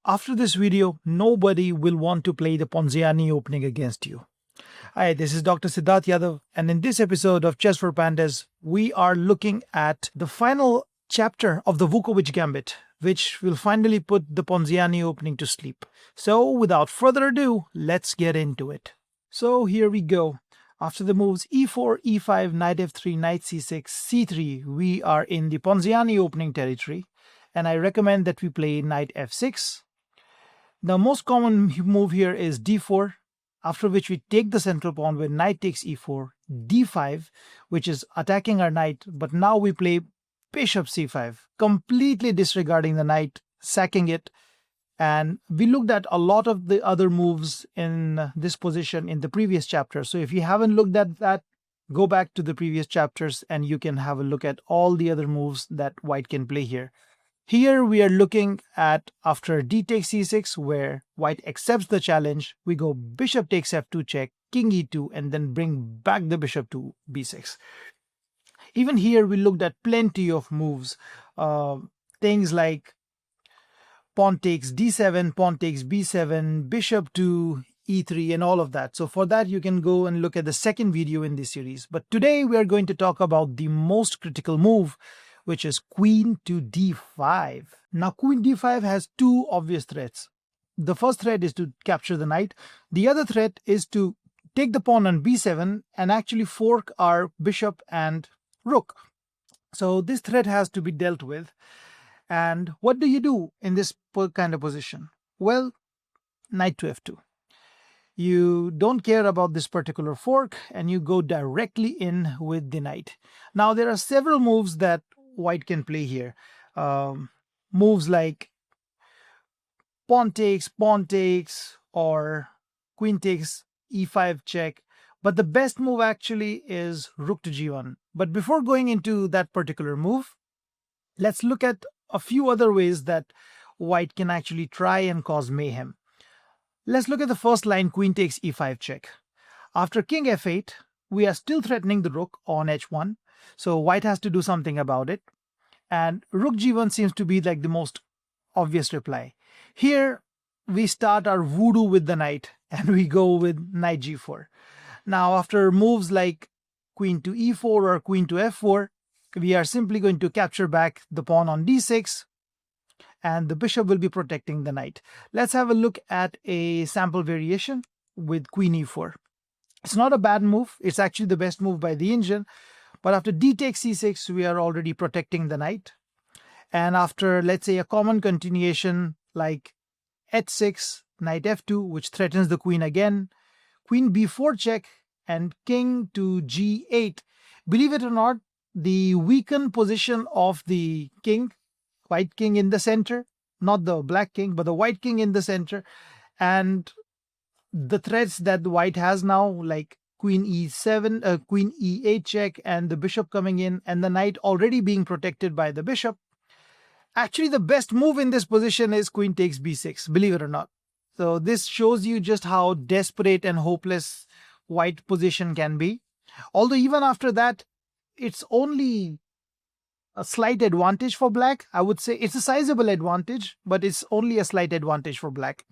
After this video, nobody will want to play the Ponziani opening against you. Hi, this is Dr. Siddharth Yadav, and in this episode of Chess for Pandas, we are looking at the final chapter of the Vukovic Gambit, which will finally put the Ponziani opening to sleep. So, without further ado, let's get into it. So, here we go. After the moves e4, e5, knight f3, knight c6, c3, we are in the Ponziani opening territory, and I recommend that we play knight f6. The most common move here is d4, after which we take the central pawn with knight takes e4, d5, which is attacking our knight, but now we play bishop c5, completely disregarding the knight, sacking it. And we looked at a lot of the other moves in this position in the previous chapter. So if you haven't looked at that, go back to the previous chapters and you can have a look at all the other moves that white can play here. Here we are looking at after d takes c6, where white accepts the challenge. We go bishop takes f2 check, king e2, and then bring back the bishop to b6. Even here we looked at plenty of moves, things like pawn takes d7, pawn takes b7, bishop to e3, and all of that. So for that, you can go and look at the second video in this series. But today we are going to talk about the most critical move, which is queen to d5. Now, queen d5 has two obvious threats. The first threat is to capture the knight. The other threat is to take the pawn on b7 and actually fork our bishop and rook. So this threat has to be dealt with. And what do you do in this kind of position? Well, knight to f2. You don't care about this particular fork and you go directly in with the knight. Now, there are several moves that white can play here. Moves like pawn takes, or queen takes, e5 check. But the best move actually is rook to g1. But before going into that particular move, let's look at a few other ways that white can actually try and cause mayhem. Let's look at the first line, queen takes e5 check. After king f8, we are still threatening the rook on h1. So white has to do something about it. And rook g1 seems to be like the most obvious reply. Here, we start our voodoo with the knight and we go with knight g4. Now, after moves like queen to e4 or queen to f4, we are simply going to capture back the pawn on d6 and the bishop will be protecting the knight. Let's have a look at a sample variation with queen e4. It's not a bad move. It's actually the best move by the Indian. But after d takes c6, we are already protecting the knight. And after, let's say, a common continuation like h6, knight f2, which threatens the queen again, queen b4 check, and king to g8. Believe it or not, the weakened position of the king, white king in the center, not the black king, but the white king in the center, and the threats that the white has now, like queen e7, queen e8 check, and the bishop coming in, and the knight already being protected by the bishop. Actually, the best move in this position is queen takes b6, believe it or not. So this shows you just how desperate and hopeless white position can be. Although even after that, it's only a slight advantage for black. I would say it's a sizable advantage, but it's only a slight advantage for black.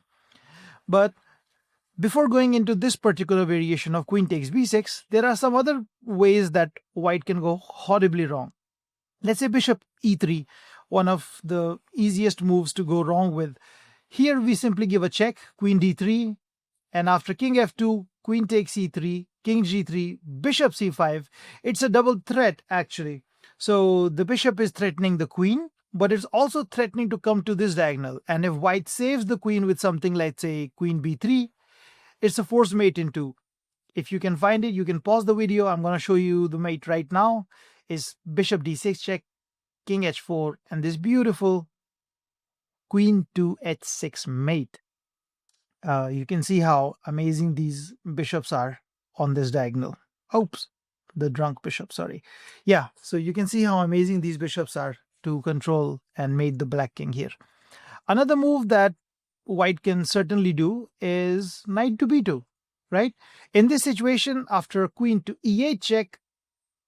But before going into this particular variation of queen takes b6, there are some other ways that white can go horribly wrong. Let's say bishop e3, one of the easiest moves to go wrong with. Here we simply give a check, queen d3, and after king f2, queen takes e3, king g3, bishop c5. It's a double threat actually. So the bishop is threatening the queen, but it's also threatening to come to this diagonal. And if white saves the queen with something like, say, queen b3, it's a forced mate in two. If you can find it, you can pause the video. I'm going to show you the mate right now. Is bishop d6 check, king h4, and this beautiful queen to h6 mate. You can see how amazing these bishops are on this diagonal. Oops, the drunk bishop, sorry. Yeah, so you can see how amazing these bishops are to control and mate the black king here. Another move that white can certainly do is knight to b2, right? In this situation, after queen to e8 check,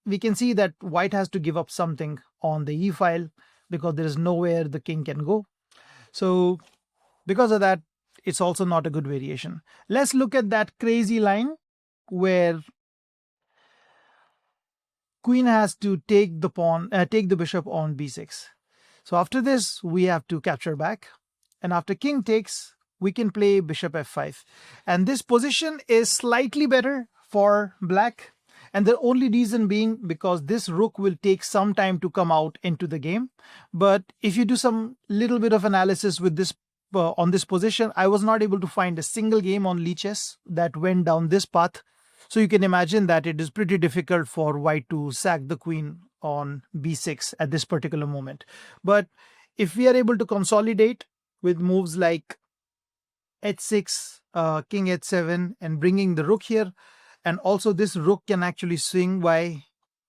we can see that white has to give up something on the e file because there is nowhere the king can go. So Because of that, it's also not a good variation. Let's look at that crazy line where queen has to take the bishop on b6. So after this, we have to capture back. And after king takes, we can play bishop f5. And this position is slightly better for black. And the only reason being because this rook will take some time to come out into the game. But if you do some little bit of analysis with this on this position, I was not able to find a single game on Lichess that went down this path. So you can imagine that it is pretty difficult for white to sack the queen on b6 at this particular moment. But if we are able to consolidate with moves like h6, king h7, and bringing the rook here, and also this rook can actually swing by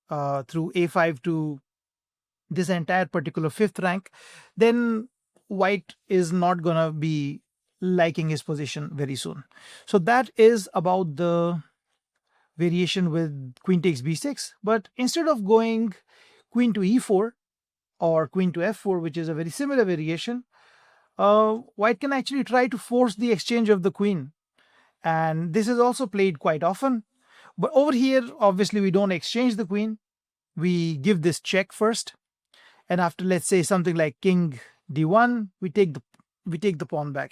through a5 to this entire particular fifth rank, then white is not going to be liking his position very soon. So that is about the variation with queen takes b6. But instead of going queen to e4 or queen to f4, which is a very similar variation, white can actually try to force the exchange of the queen. And this is also played quite often. But over here, obviously, we don't exchange the queen. We give this check first. And after, let's say, something like king d1, we take the pawn back.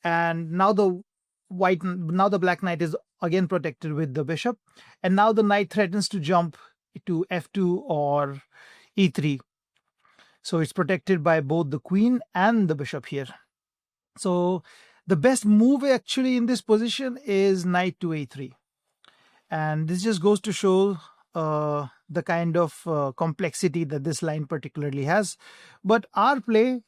And now the black knight is again protected with the bishop. And now the knight threatens to jump to f2 or e3. So it's protected by both the queen and the bishop here. So the best move actually in this position is knight to a3. And this just goes to show the kind of complexity that this line particularly has. But black's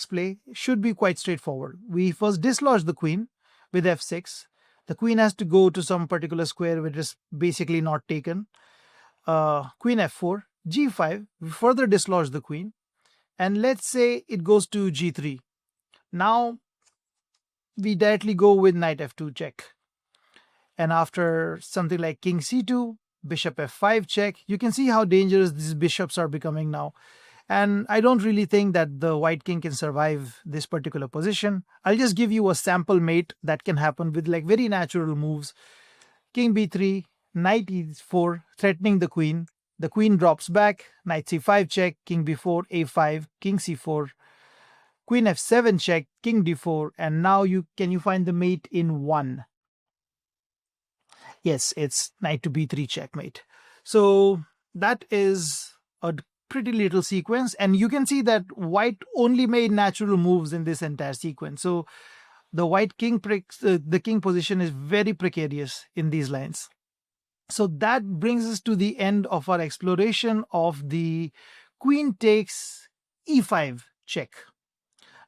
play should be quite straightforward. We first dislodge the queen with f6. The queen has to go to some particular square which is basically not taken. Queen f4, g5, we further dislodge the queen. And let's say it goes to g3. Now we directly go with knight f2 check. And after something like king c2, bishop f5 check, you can see how dangerous these bishops are becoming now. And I don't really think that the white king can survive this particular position. I'll just give you a sample mate that can happen with like very natural moves. King b3, knight e4, threatening the queen. The queen drops back, knight c5 check, king b4, a5, king c4, queen f7 check, king d4, and now can you find the mate in 1? Yes, it's knight to b3 checkmate. So that is a pretty little sequence, and you can see that white only made natural moves in this entire sequence. So the white king the king position is very precarious in these lines. So that brings us to the end of our exploration of the queen takes e5 check.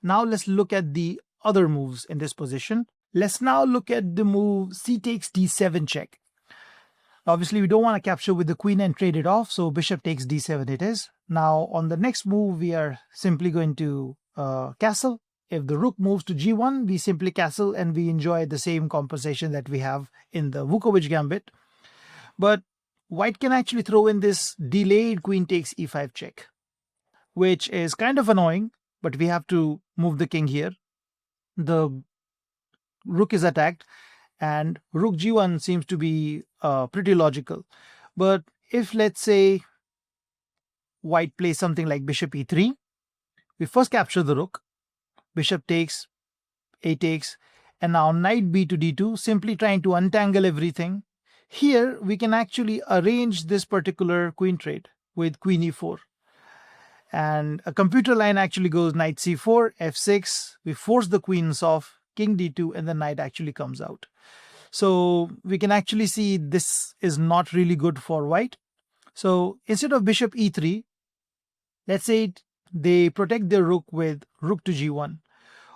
Now let's look at the other moves in this position. Let's now look at the move c takes d7 check. Obviously, we don't want to capture with the queen and trade it off, so bishop takes d7 it is. Now on the next move, we are simply going to castle. If the rook moves to g1, we simply castle and we enjoy the same compensation that we have in the Vukovic Gambit. But white can actually throw in this delayed queen takes e5 check, which is kind of annoying, but we have to move the king here. The rook is attacked, and rook g1 seems to be pretty logical. But if, let's say, white plays something like bishop e3, we first capture the rook, bishop takes, a takes, and now knight b to d2, simply trying to untangle everything. Here, we can actually arrange this particular queen trade with queen e4. And a computer line actually goes knight c4, f6, we force the queens off, king d2, and the knight actually comes out. So we can actually see this is not really good for white. So instead of bishop e3, let's say they protect their rook with rook to g1.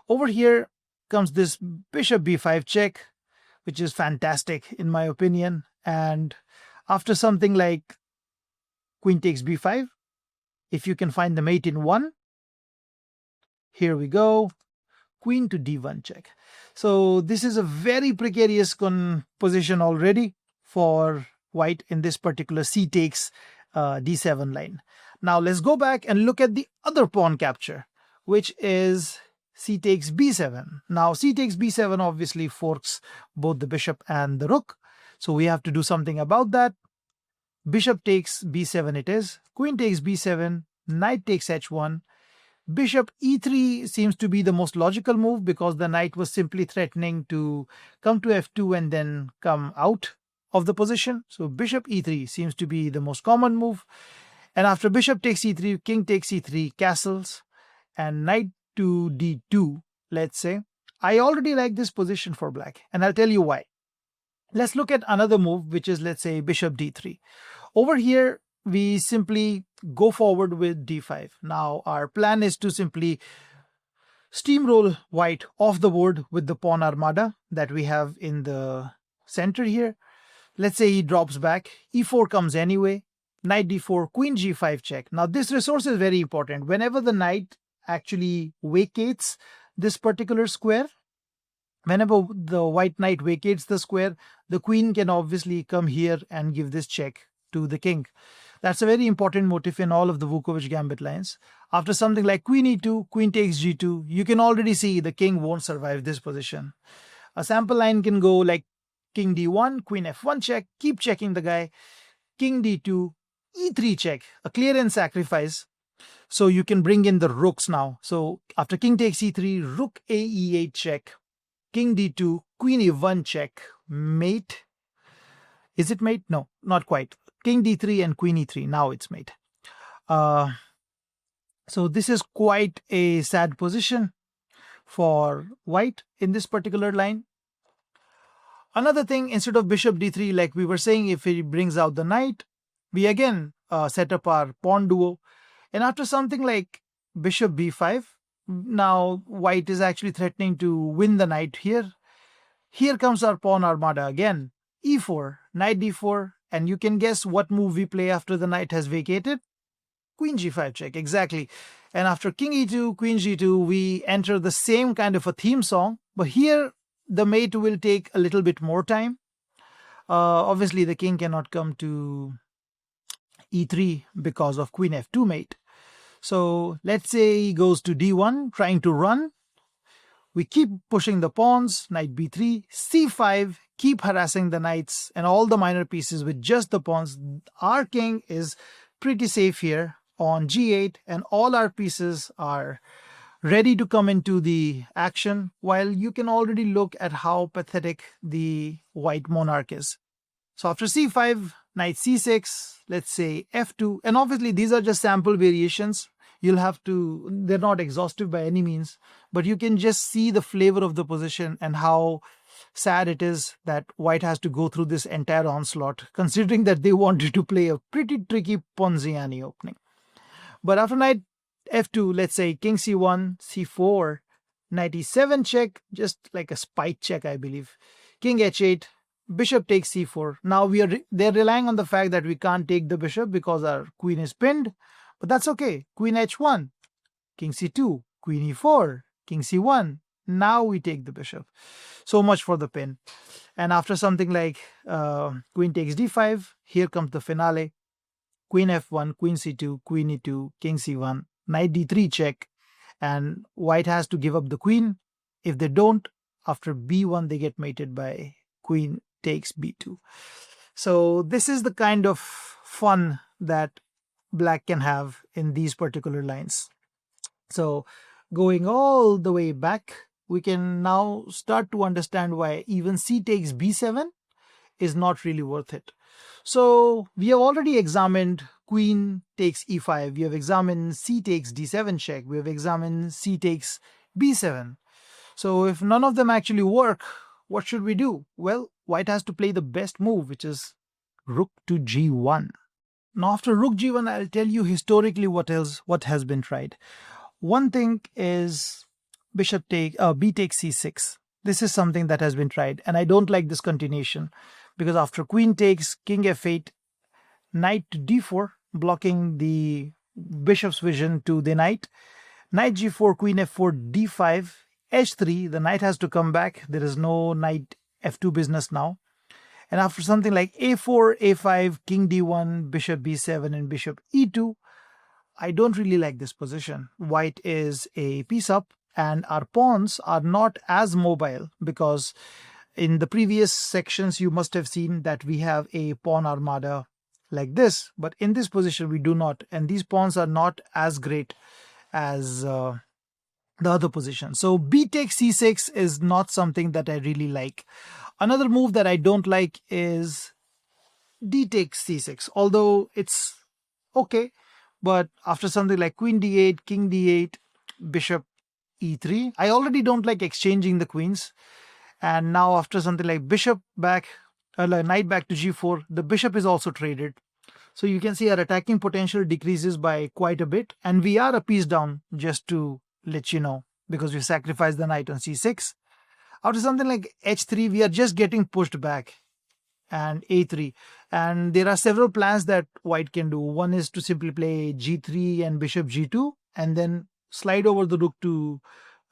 Over here comes this bishop b5 check, which is fantastic in my opinion. And after something like queen takes b5, if you can find the mate in 1, here we go, queen to d1 check. So this is a very precarious position already for white in this particular c takes d7 line. Now let's go back and look at the other pawn capture, which is c takes b7. Now c takes b7 obviously forks both the bishop and the rook, so we have to do something about that. Bishop takes b7 it is, queen takes b7, knight takes h1. Bishop e3 seems to be the most logical move because the knight was simply threatening to come to f2 and then come out of the position. So bishop e3 seems to be the most common move. And after bishop takes e3, king takes e3, castles, and knight to d2, let's say. I already like this position for black, and I'll tell you why. Let's look at another move, which is, let's say, bishop d3. Over here, we simply go forward with d5. Now our plan is to simply steamroll white off the board with the pawn armada that we have in the center here. Let's say he drops back, e4 comes anyway, knight d4, queen g5 check. Now this resource is very important. Whenever the knight actually vacates this particular square, whenever the white knight vacates the square, the queen can obviously come here and give this check to the king. That's a very important motif in all of the Vukovic Gambit lines. After something like queen e2, queen takes g2, you can already see the king won't survive this position. A sample line can go like king d1, queen f1 check, keep checking the guy, king d2, e3 check, a clear and sacrifice. So you can bring in the rooks now. So after king takes e3, rook a e8 check, king d2, queen e1 check, mate. Is it mate? No, not quite. King d3 and queen e3. Now it's mate. So this is quite a sad position for white in this particular line. Another thing, instead of bishop d3, like we were saying, if he brings out the knight, we again set up our pawn duo. And after something like bishop b5, now white is actually threatening to win the knight here. Here comes our pawn armada again. e4, knight d4, and you can guess what move we play after the knight has vacated. Queen g5 check, exactly. And after king e2, queen g2, we enter the same kind of a theme song, but here the mate will take a little bit more time. Obviously, the king cannot come to e3 because of queen f2 mate. So let's say he goes to d1, trying to run. We keep pushing the pawns, knight b3, c5, keep harassing the knights and all the minor pieces with just the pawns. Our king is pretty safe here on g8, and all our pieces are ready to come into the action, while you can already look at how pathetic the white monarch is. So after c5, knight c6, let's say f2, and obviously these are just sample variations. You'll have to, they're not exhaustive by any means, but you can just see the flavor of the position and how sad it is that white has to go through this entire onslaught, considering that they wanted to play a pretty tricky Ponziani opening. But after knight f2, let's say king c1, c4, knight e7 check, just like a spite check, I believe. King h8, bishop takes c4. Now they're relying on the fact that we can't take the bishop because our queen is pinned, but that's okay. Queen h1, king c2, queen e4, king c1. Now we take the bishop. So much for the pin. And after something like queen takes d5, here comes the finale. Queen f1, queen c2, queen e2, king c1, knight d3 check, and white has to give up the queen. If they don't, after b1 they get mated by queen takes b2. So this is the kind of fun that black can have in these particular lines. So going all the way back, we can now start to understand why even c takes b7 is not really worth it. So we have already examined queen takes e5, we have examined c takes d7 check, we have examined c takes b7. So if none of them actually work, what should we do? Well, white has to play the best move, which is rook to g1. Now after rook g1, I'll tell you historically what has been tried. One thing is b takes c6. This is something that has been tried, and I don't like this continuation, because after queen takes, king f8, knight to d4, blocking the bishop's vision to the knight, knight g4, queen f4, d5, h3, the knight has to come back. There is no knight f2 business now. And after something like a4, a5, king d1, bishop b7, and bishop e2, I don't really like this position. White is a piece up and our pawns are not as mobile, because in the previous sections you must have seen that we have a pawn armada like this, but in this position we do not, and these pawns are not as great as the other position. So b takes c6 is not something that I really like. Another move that I don't like is d takes c6, although it's okay, but after something like queen d8, king d8, bishop e3, I already don't like exchanging the queens, and now after something like bishop back, like knight back to g4, the bishop is also traded. So you can see our attacking potential decreases by quite a bit, and we are a piece down, just to let you know, because we sacrificed the knight on c6. After something like h3, we are just getting pushed back, and a3. And there are several plans that white can do. One is to simply play g3 and bishop g2, and then slide over the rook to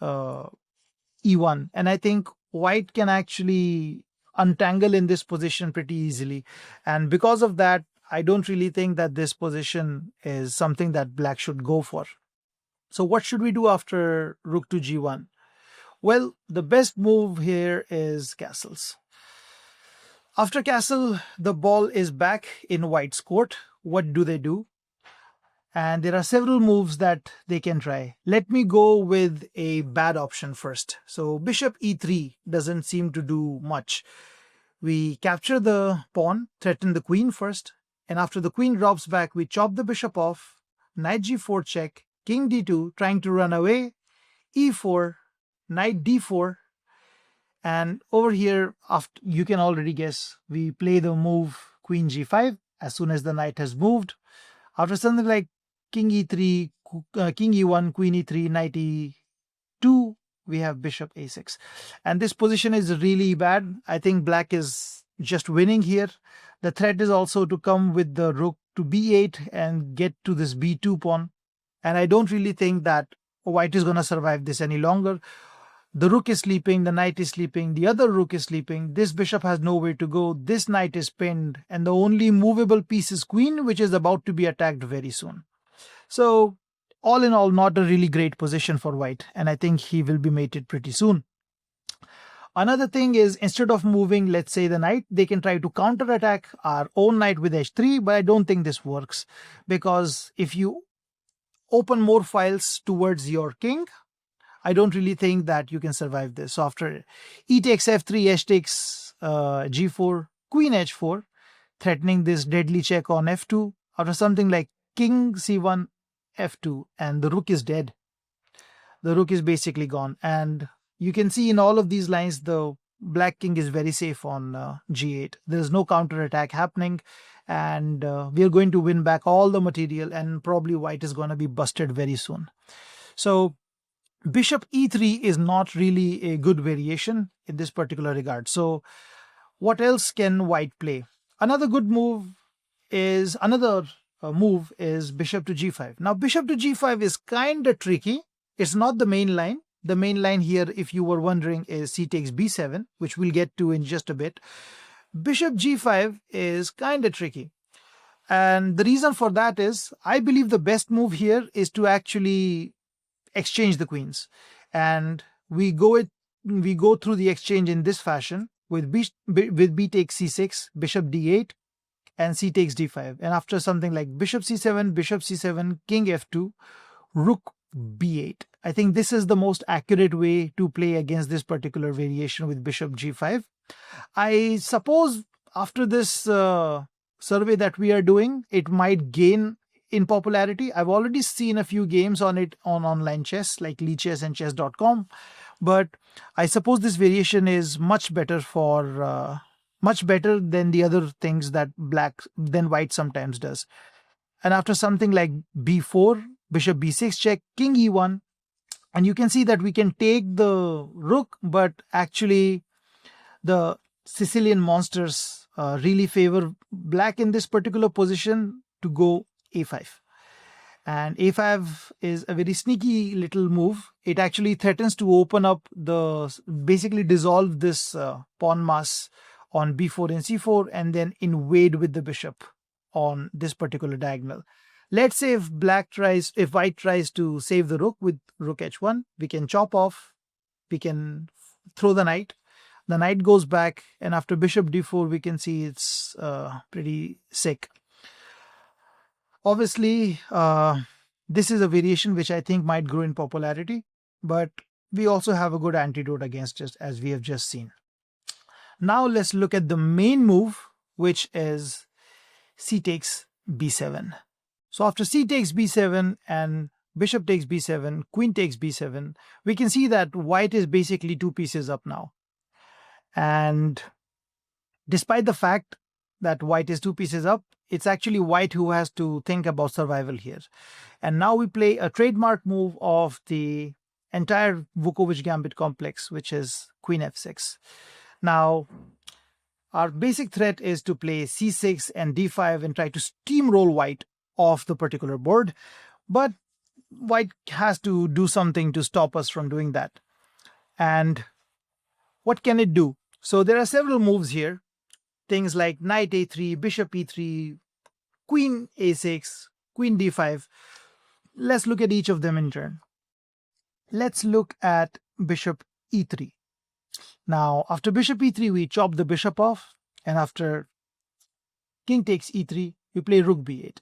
e1. And I think white can actually untangle in this position pretty easily. And because of that, I don't really think that this position is something that black should go for. So what should we do after rook to g1? Well, the best move here is castles. After castle, the ball is back in white's court. What do? And there are several moves that they can try. Let me go with a bad option first. So bishop e3 doesn't seem to do much. We capture the pawn, threaten the queen first, and after the queen drops back, we chop the bishop off, knight g4 check, king d2, trying to run away, e4, knight d4, and over here, after, you can already guess, we play the move queen g5 as soon as the knight has moved. After something like king e3, king e1, queen e3, knight e2, we have bishop a6. And this position is really bad. I think black is just winning here. The threat is also to come with the rook to b8 and get to this b2 pawn. And I don't really think that white is going to survive this any longer. The rook is sleeping, the knight is sleeping, the other rook is sleeping, this bishop has nowhere to go, this knight is pinned, and the only movable piece is queen, which is about to be attacked very soon. So all in all, not a really great position for white, and I think he will be mated pretty soon. Another thing is, instead of moving, let's say, the knight, they can try to counterattack our own knight with h3, but I don't think this works, because if you open more files towards your king, I don't really think that you can survive this. So after e takes f3, h takes g4, queen h4, threatening this deadly check on f2. After something like king c1, f2, and the rook is dead. The rook is basically gone. And you can see in all of these lines, the black king is very safe on g8. There's no counter attack happening. And we are going to win back all the material, and probably white is going to be busted very soon. So bishop e3 is not really a good variation in this particular regard. So what else can white play? Another good move is bishop to g5. Now bishop to g5 is kind of tricky. It's not the main line. The main line here, if you were wondering, is c takes b7, which we'll get to in just a bit. Bishop g5 is kind of tricky. And the reason for that is, I believe the best move here is to actually exchange the queens, and we go through the exchange in this fashion with b takes c6, bishop d8, and c takes d5, and after something like bishop c7, king f2, rook b8. I think this is the most accurate way to play against this particular variation with bishop g5. I suppose after this survey that we are doing, it might gain in popularity. I've already seen a few games on it on online chess like Lichess and chess.com, but I suppose this variation is much better than the other things that white sometimes does. And after something like b4, bishop b6 check, king e1, and you can see that we can take the rook, but actually the Sicilian monsters really favor black in this particular position to go a5. And a5 is a very sneaky little move. It actually threatens to open up basically dissolve this pawn mass on b4 and c4, and then invade with the bishop on this particular diagonal. Let's say if white tries to save the rook with rook h1, we can chop off, we can throw the knight. The knight goes back, and after bishop d4, we can see it's pretty sick. Obviously, this is a variation which I think might grow in popularity, but we also have a good antidote against it, as we have just seen. Now let's look at the main move, which is c takes b7. So after c takes b7 and bishop takes b7, queen takes b7, we can see that white is basically 2 pieces up now. And despite the fact that white is 2 pieces up, it's actually white who has to think about survival here. And now we play a trademark move of the entire Vukovic Gambit complex, which is queen f6. Now, our basic threat is to play c6 and d5 and try to steamroll white off the particular board. But white has to do something to stop us from doing that. And what can it do? So there are several moves here. Things like knight a3, bishop e3, queen a6, queen d5. Let's look at each of them in turn. Let's look at bishop e3. Now, after bishop e3, we chop the bishop off, and after king takes e3, we play rook b8.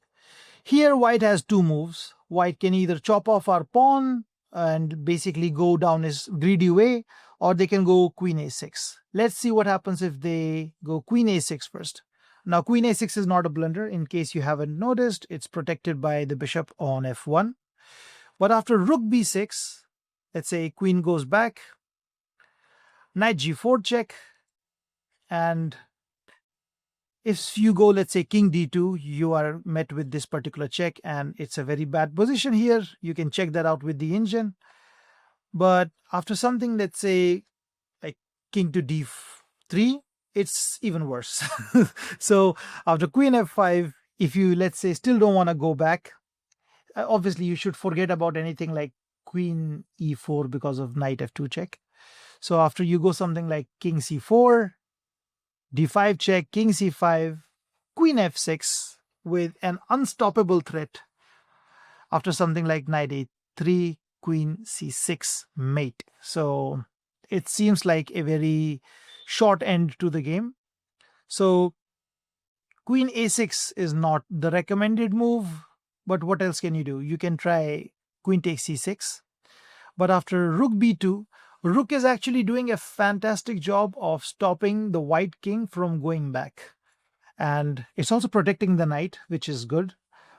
Here, white has 2 moves. White can either chop off our pawn and basically go down his greedy way, or they can go queen a6. Let's see what happens if they go queen a6 first. Now, queen a6 is not a blunder. In case you haven't noticed, it's protected by the bishop on f1. But after rook b6, let's say queen goes back, knight g4 check, and if you go, let's say, king d2, you are met with this particular check, and it's a very bad position here. You can check that out with the engine. But after something, let's say, like king to d3, it's even worse. So after queen f5, if you, let's say, still don't want to go back, obviously you should forget about anything like queen e4 because of knight f2 check. So after you go something like king c4, d5 check, king c5, queen f6 with an unstoppable threat. After something like knight a3, queen c6 mate. So it seems like a very short end to the game. So queen a6 is not the recommended move, but what else can you do? You can try queen takes c6. But after rook b2, rook is actually doing a fantastic job of stopping the white king from going back. And it's also protecting the knight, which is good.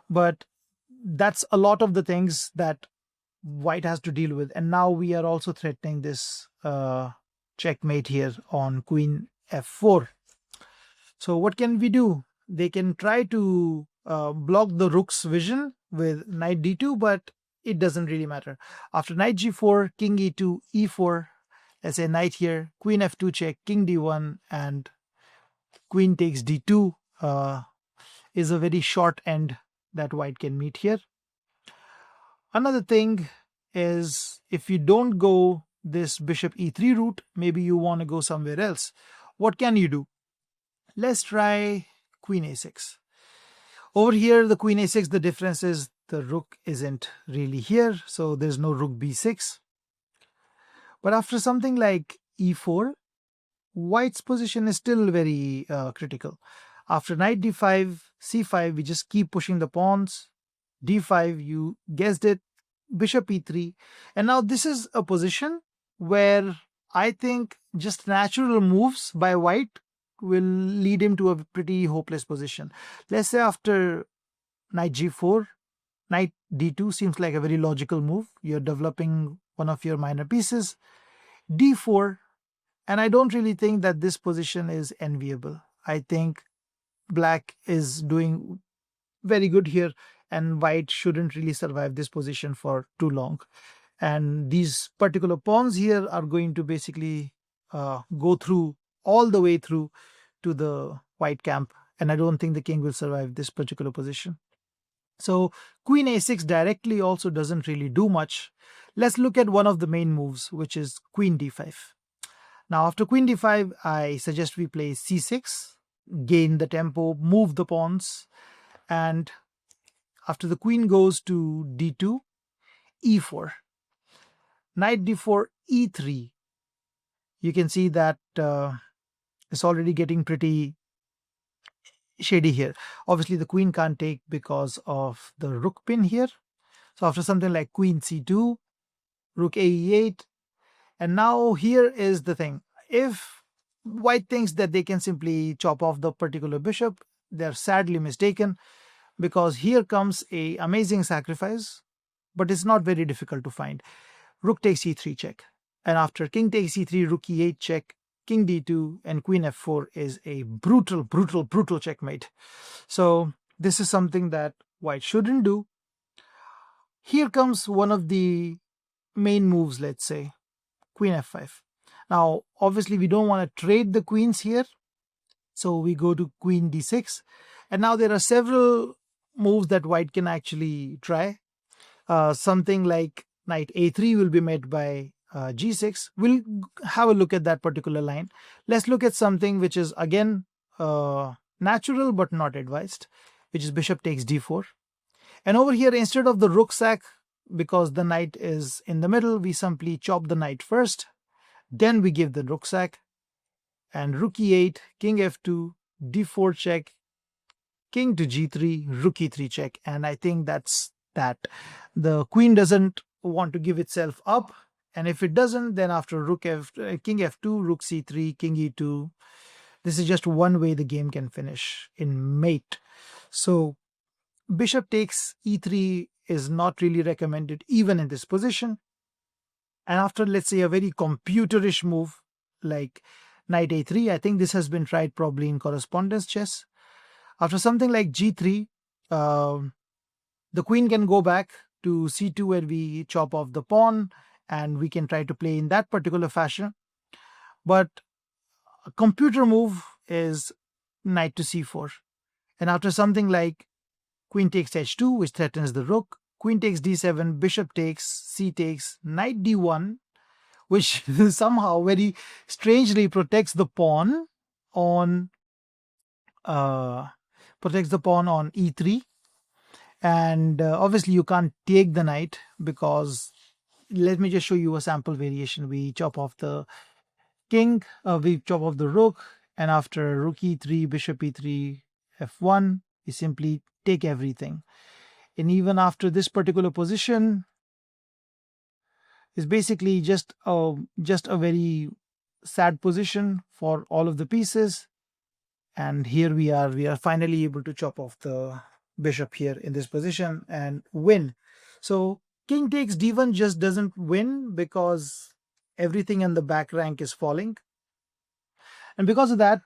But that's a lot of the things that white has to deal with. And now we are also threatening this checkmate here on queen f4. So what can we do? They can try to block the rook's vision with knight d2, but it doesn't really matter. After knight g4, king e2, e4, let's say knight here, queen f2 check, king d1, and queen takes d2 is a very short end that white can meet here. Another thing is, if you don't go this bishop e3 route, maybe you want to go somewhere else. What can you do? Let's try queen a6. Over here, the queen a6, the difference is the rook isn't really here, so there's no rook b6. But after something like e4, white's position is still very critical. After knight d5, c5, we just keep pushing the pawns. d5, you guessed it, bishop e3. And now this is a position where I think just natural moves by white will lead him to a pretty hopeless position. Let's say after knight g4, knight d2 seems like a very logical move. You're developing one of your minor pieces. d4, and I don't really think that this position is enviable. I think black is doing very good here, and white shouldn't really survive this position for too long. And these particular pawns here are going to basically go through all the way through to the white camp, and I don't think the king will survive this particular position. So queen a6 directly also doesn't really do much. Let's look at one of the main moves, which is queen d5. Now after queen d5, I suggest we play c6, gain the tempo, move the pawns, and after the queen goes to d2, e4, knight d4, e3. You can see that it's already getting pretty shady here. Obviously, the queen can't take because of the rook pin here. So after something like queen c2, rook a e8, and now here is the thing. If white thinks that they can simply chop off the particular bishop, they're sadly mistaken, because here comes a amazing sacrifice, but it's not very difficult to find. Rook takes e3 check, and after king takes e3, rook e8 check, king d2, and queen f4 is a brutal checkmate. So this is something that white shouldn't do. Here comes one of the main moves, let's say, queen f5. Now, obviously, we don't want to trade the queens here, so we go to queen d6. And now there are several moves that white can actually try. Something like knight a3 will be met by g6. We'll have a look at that particular line. Let's look at something which is, again, natural but not advised, which is bishop takes d4. And over here, instead of the rook sack, because the knight is in the middle, we simply chop the knight first. Then we give the rook sack. And rook e8, king f2, d4 check, king to g3, rook e3 check. And I think that's that. The queen doesn't want to give itself up. And if it doesn't, then after king f2, rook c3, king e2, this is just one way the game can finish, in mate. So bishop takes e3 is not really recommended even in this position. And after, let's say, a very computerish move like knight a3, I think this has been tried probably in correspondence chess. After something like g3, the queen can go back to c2 where we chop off the pawn, and we can try to play in that particular fashion. But a computer move is knight to c4. And after something like queen takes h2, which threatens the rook, queen takes d7, bishop takes, c takes, knight d1, which somehow very strangely protects the pawn on e3. And obviously you can't take the knight, because let me just show you a sample variation. We chop off the king, we chop off the rook, and after rook e3, bishop e3, f1, we simply take everything. And even after this particular position is basically just a very sad position for all of the pieces. And here we are finally able to chop off the bishop here in this position and win. So king takes d1 just doesn't win, because everything in the back rank is falling. And because of that,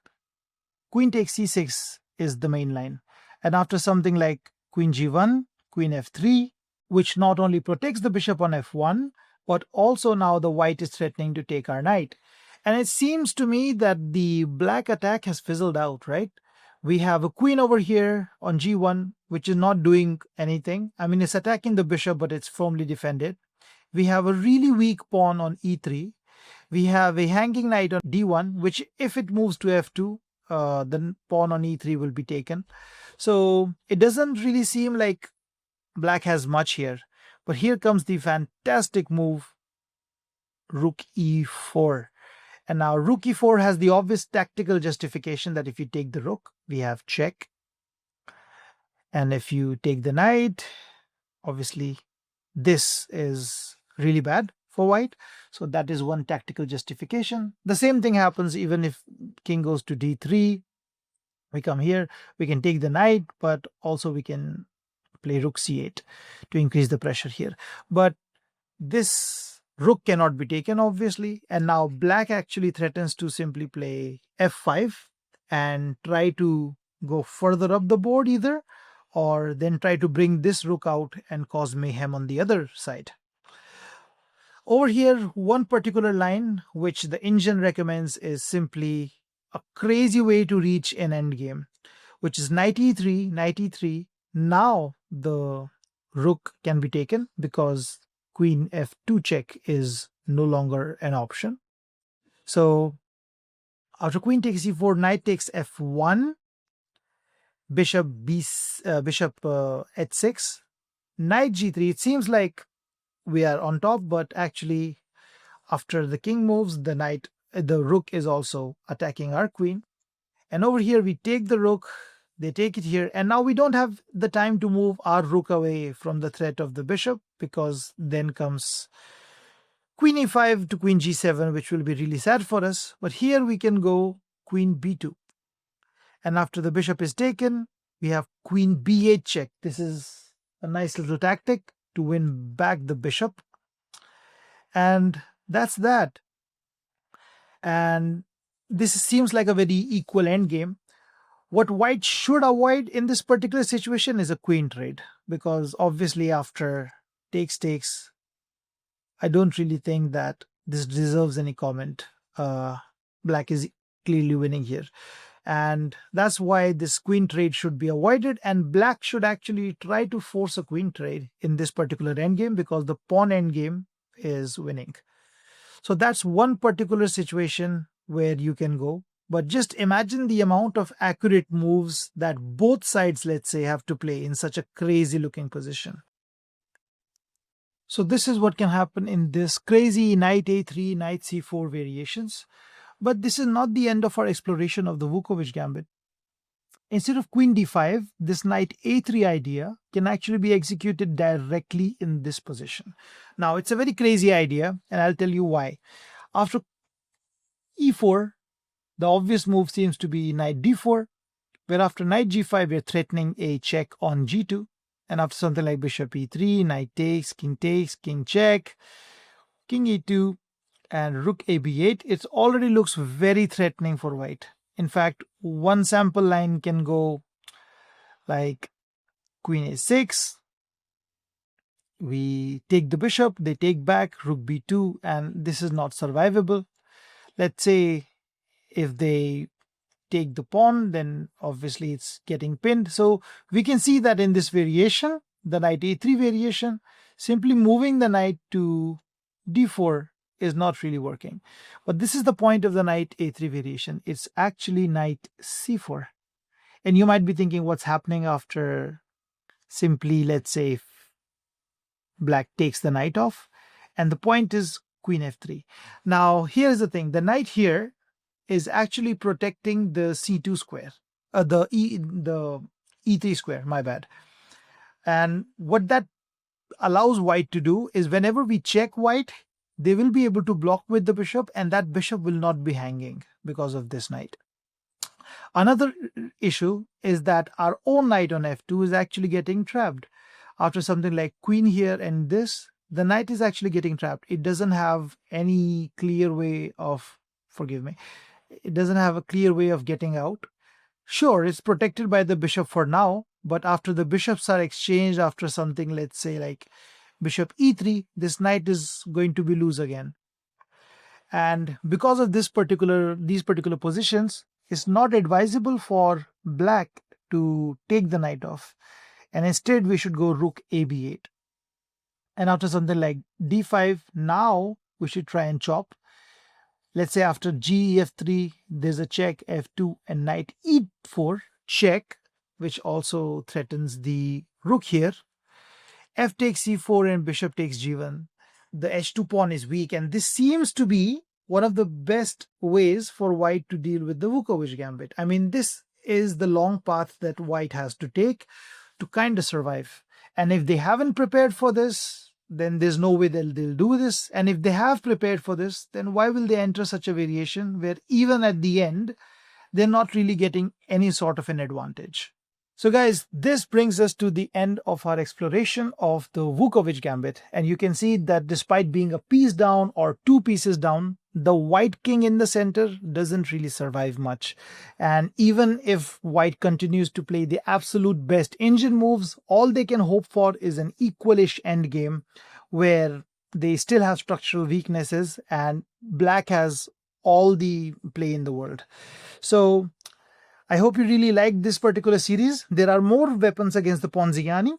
queen takes c6 is the main line. And after something like queen g1, queen f3, which not only protects the bishop on f1, but also now the white is threatening to take our knight. And it seems to me that the black attack has fizzled out, right? We have a queen over here on g1, which is not doing anything. I mean, it's attacking the bishop, but it's firmly defended. We have a really weak pawn on e3. We have a hanging knight on d1, which if it moves to f2, the pawn on e3 will be taken. So it doesn't really seem like black has much here. But here comes the fantastic move, rook e4. And now rook e4 has the obvious tactical justification that if you take the rook, we have check. And if you take the knight, obviously this is really bad for white. So that is one tactical justification. The same thing happens even if king goes to d3. We come here, we can take the knight, but also we can play rook c8 to increase the pressure here. But this rook cannot be taken, obviously. And now black actually threatens to simply play f5 and try to go further up the board either, or then try to bring this rook out and cause mayhem on the other side. Over here, one particular line which the engine recommends is simply a crazy way to reach an endgame, which is knight e3, knight e3. Now the rook can be taken because queen f2 check is no longer an option. So after queen takes e4, knight takes f1. bishop h6, knight g3. It seems like we are on top, but actually after the king moves, the rook is also attacking our queen. And over here we take the rook, they take it here, and now we don't have the time to move our rook away from the threat of the bishop, because then comes queen e5 to queen g7, which will be really sad for us. But here we can go queen b2. And after the bishop is taken, we have queen b8 check. This is a nice little tactic to win back the bishop. And that's that. And this seems like a very equal endgame. What white should avoid in this particular situation is a queen trade, because obviously after takes, I don't really think that this deserves any comment. Black is clearly winning here. And that's why this queen trade should be avoided, and black should actually try to force a queen trade in this particular endgame, because the pawn endgame is winning. So that's one particular situation where you can go. But just imagine the amount of accurate moves that both sides, let's say, have to play in such a crazy looking position. So this is what can happen in this crazy knight a3, knight c4 variations. But this is not the end of our exploration of the Vukovic Gambit. Instead of queen d5, this knight a3 idea can actually be executed directly in this position. Now, it's a very crazy idea, and I'll tell you why. After e4, the obvious move seems to be knight d4, where after knight g5, we're threatening a check on g2. And after something like bishop e3, knight takes, king check, king e2, and rook a b8, it already looks very threatening for white. In fact, one sample line can go like queen a6, we take the bishop, they take back, rook b2, and this is not survivable. Let's say if they take the pawn, then obviously it's getting pinned. So we can see that in this variation, the knight a3 variation, simply moving the knight to d4 is not really working. But this is the point of the knight a3 variation. It's actually knight c4. And you might be thinking, what's happening after simply, let's say, if black takes the knight off? And the point is queen f3. Now, here's the thing. The knight here is actually protecting the c2 square, the e3 square, my bad. And what that allows white to do is whenever we check white, they will be able to block with the bishop, and that bishop will not be hanging because of this knight. Another issue is that our own knight on f2 is actually getting trapped. After something like queen here and this, the knight is actually getting trapped. It doesn't have any clear way of, it doesn't have a clear way of getting out. Sure, it's protected by the bishop for now, but after the bishops are exchanged, after something, let's say like bishop e3, this knight is going to be loose again. And because of these particular positions, it's not advisable for black to take the knight off. And instead, we should go rook a b8. And after something like d5, now we should try and chop. Let's say after g f3, there's a check, f2, and knight e4 check, which also threatens the rook here. F takes c4 and bishop takes g1. The h2 pawn is weak, and this seems to be one of the best ways for white to deal with the Vukovic Gambit. I mean, this is the long path that white has to take to kind of survive. And if they haven't prepared for this, then there's no way they'll do this. And if they have prepared for this, then why will they enter such a variation where even at the end, they're not really getting any sort of an advantage? So guys, this brings us to the end of our exploration of the Vukovic Gambit. And you can see that despite being a piece down or two pieces down, the white king in the center doesn't really survive much. And even if white continues to play the absolute best engine moves, all they can hope for is an equalish endgame where they still have structural weaknesses and black has all the play in the world. So I hope you really liked this particular series. There are more weapons against the Ponziani,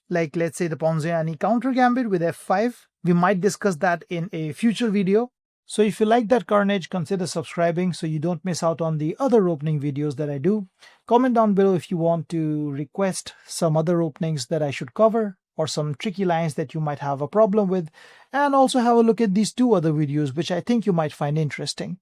like let's say the Ponziani counter gambit with f5. We might discuss that in a future video. So if you like that carnage, consider subscribing so you don't miss out on the other opening videos that I do. Comment down below if you want to request some other openings that I should cover, or some tricky lines that you might have a problem with, and also have a look at these two other videos which I think you might find interesting.